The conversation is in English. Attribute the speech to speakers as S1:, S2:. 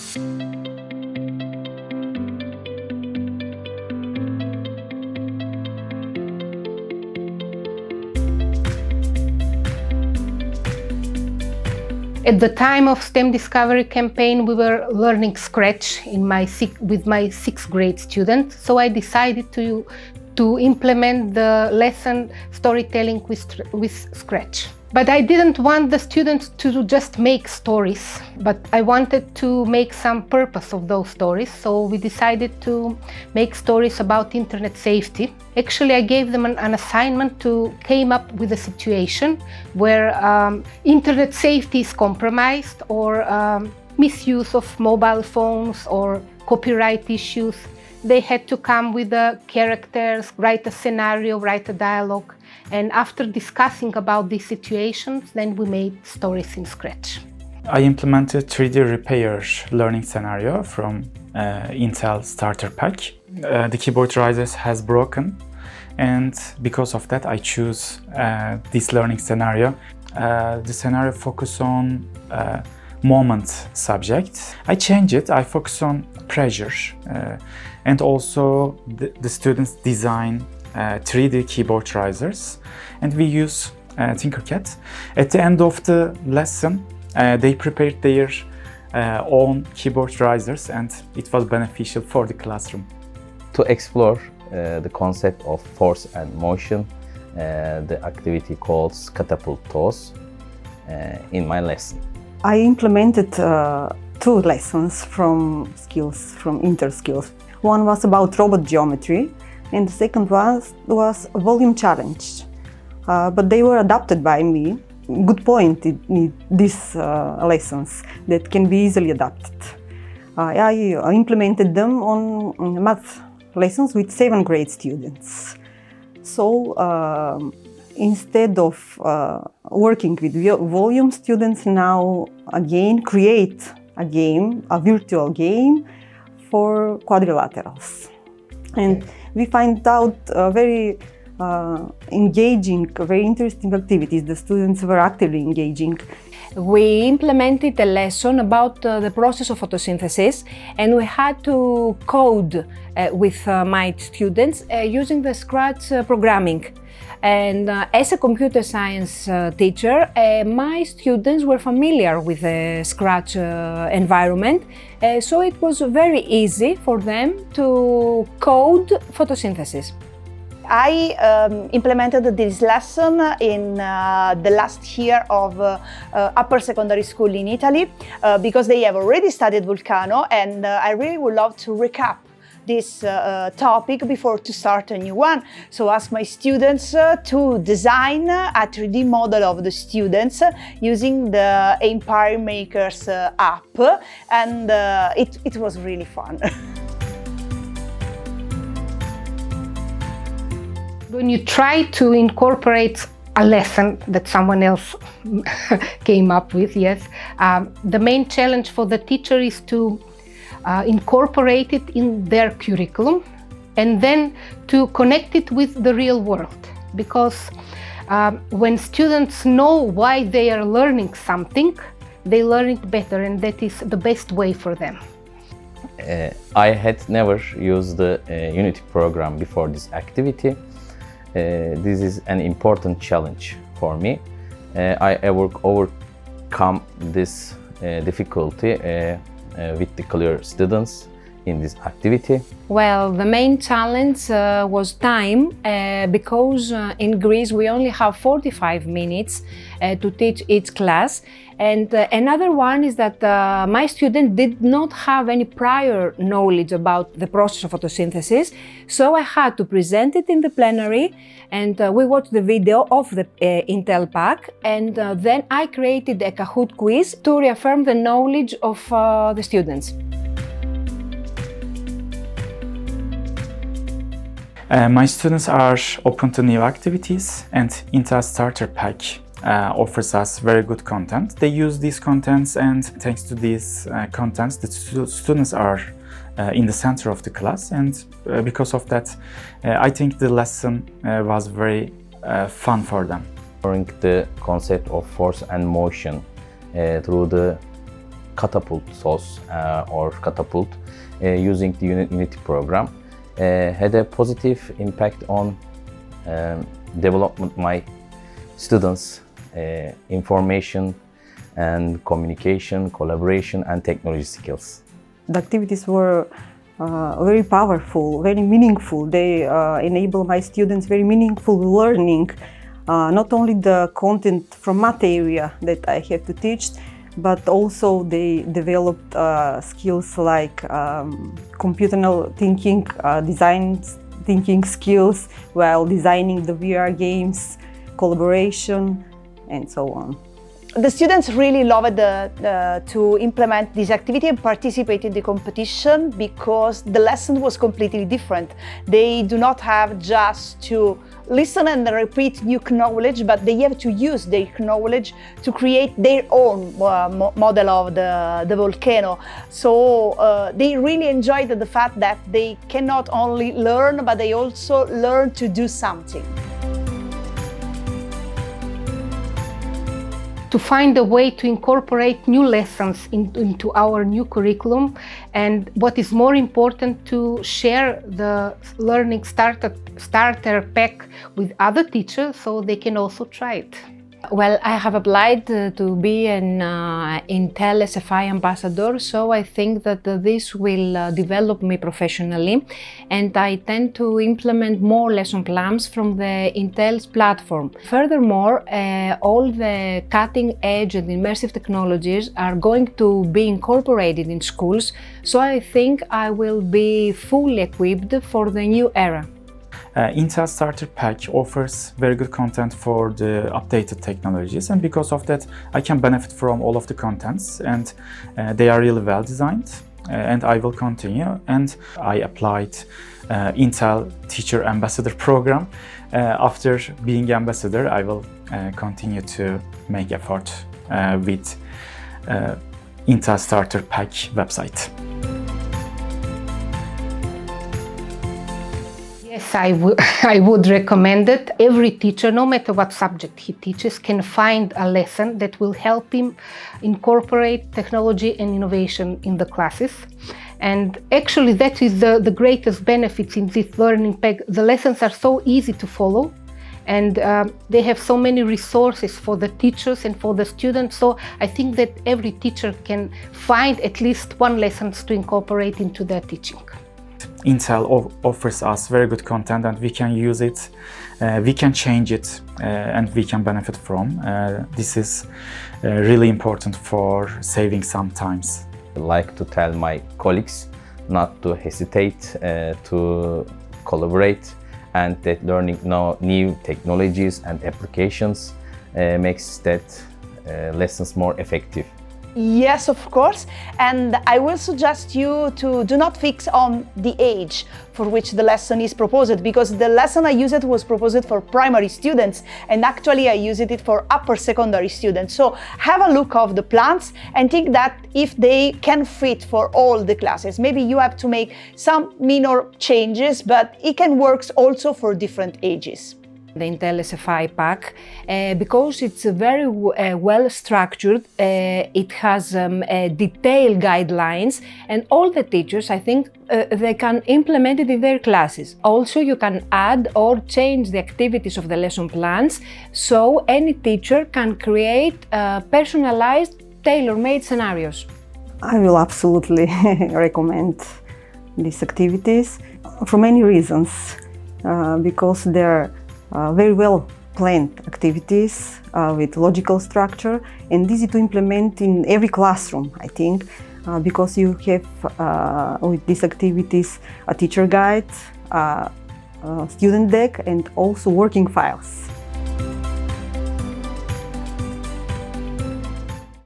S1: At the time of STEM Discovery campaign, we were learning Scratch with my sixth grade students. So I decided to implement the lesson storytelling with Scratch. But I didn't want the students to just make stories, but I wanted to make some purpose of those stories. So we decided to make stories about internet safety. Actually, I gave them an assignment to come up with a situation where internet safety is compromised, or misuse of mobile phones, or copyright issues. They had to come with the characters, write a scenario, write a dialogue. And after discussing about these situations, then we made stories in Scratch.
S2: I implemented 3D repair learning scenario from Intel starter pack. The keyboard risers has broken, and because of that I choose this learning scenario. The scenario focus on moment subject. I change it, I focus on pressure, and also the students design 3D keyboard risers, and we use Tinkercad. At the end of the lesson, they prepared their own keyboard risers, and it was beneficial for the classroom.
S3: To explore the concept of force and motion, the activity called catapult toss in my lesson.
S4: I implemented two lessons from InterSkills. One was about robot geometry, and the second was volume challenge. But they were adapted by me. Good point in these lessons that can be easily adapted. I implemented them on math lessons with 7th grade students. So instead of working with volume, students now again create a virtual game for quadrilaterals. And we find out very engaging, very interesting activities. The students were actively engaging.
S5: We implemented a lesson about the process of photosynthesis, and we had to code with my students using the Scratch programming. And as a computer science teacher, my students were familiar with the Scratch environment, so it was very easy for them to code photosynthesis.
S6: I implemented this lesson in the last year of upper secondary school in Italy because they have already studied Vulcano, and I really would love to recap this topic before to start a new one. So ask my students to design a 3D model of the students using the Empire Makers app, and it was really fun.
S1: When you try to incorporate a lesson that someone else came up with, yes, the main challenge for the teacher is to incorporate it in their curriculum and then to connect it with the real world. Because when students know why they are learning something, they learn it better, and that is the best way for them.
S3: I had never used the Unity program before this activity. This is an important challenge for me. I overcome this difficulty with the clear students in this activity.
S5: Well, the main challenge was time, because in Greece we only have 45 minutes to teach each class. And another one is that my student did not have any prior knowledge about the process of photosynthesis, so I had to present it in the plenary, and we watched the video of the Intel pack, and then I created a Kahoot quiz to reaffirm the knowledge of the students.
S2: My students are open to new activities, and Intel Starter Pack offers us very good content. They use these contents, and thanks to these contents, the students are in the center of the class, and because of that, I think the lesson was very fun for them.
S3: Exploring the concept of force and motion through the catapult sauce or catapult using the Unity program had a positive impact on development my students' information and communication, collaboration and technology skills.
S4: The activities were very powerful, very meaningful. They enable my students very meaningful learning, not only the content from math area that I have to teach, but also they developed skills like computational thinking, design thinking skills while designing the VR games, collaboration, and so on.
S6: The students really loved to implement this activity and participate in the competition because the lesson was completely different. They do not have just to listen and repeat new knowledge, but they have to use their knowledge to create their own model of the volcano. So they really enjoyed the fact that they can not only learn, but they also learn to do something.
S1: To find a way to incorporate new lessons into our new curriculum, and what is more important, to share the learning starter pack with other teachers so they can also try it.
S5: Well, I have applied to be an Intel SFI ambassador, so I think that this will develop me professionally, and I tend to implement more lesson plans from the Intel's platform. Furthermore, all the cutting-edge and immersive technologies are going to be incorporated in schools, so I think I will be fully equipped for the new era.
S2: Intel Starter Pack offers very good content for the updated technologies, and because of that I can benefit from all of the contents, and they are really well designed, and I will continue. And I applied Intel Teacher Ambassador program. After being ambassador, I will continue to make effort with Intel Starter Pack website.
S1: Yes, I would recommend it. Every teacher, no matter what subject he teaches, can find a lesson that will help him incorporate technology and innovation in the classes. And actually that is the greatest benefits in this learning pack. The lessons are so easy to follow, and they have so many resources for the teachers and for the students. So I think that every teacher can find at least one lesson to incorporate into their teaching.
S2: Intel offers us very good content, and we can use it, we can change it, and we can benefit from. This is really important for saving some times.
S3: I like to tell my colleagues not to hesitate to collaborate, and that learning new technologies and applications makes that lessons more effective.
S6: Yes, of course, and I will suggest you to do not fix on the age for which the lesson is proposed, because the lesson I used was proposed for primary students, and actually I used it for upper secondary students. So have a look of the plans and think that if they can fit for all the classes. Maybe you have to make some minor changes, but it can work also for different ages.
S5: The Intel SFI pack, because it's very well structured, it has detailed guidelines, and all the teachers, I think, they can implement it in their classes. Also, you can add or change the activities of the lesson plans, so any teacher can create personalized, tailor-made scenarios.
S4: I will absolutely recommend these activities for many reasons, because they're very well planned activities with logical structure and easy to implement in every classroom, I think, because you have with these activities a teacher guide, a student deck, and also working files.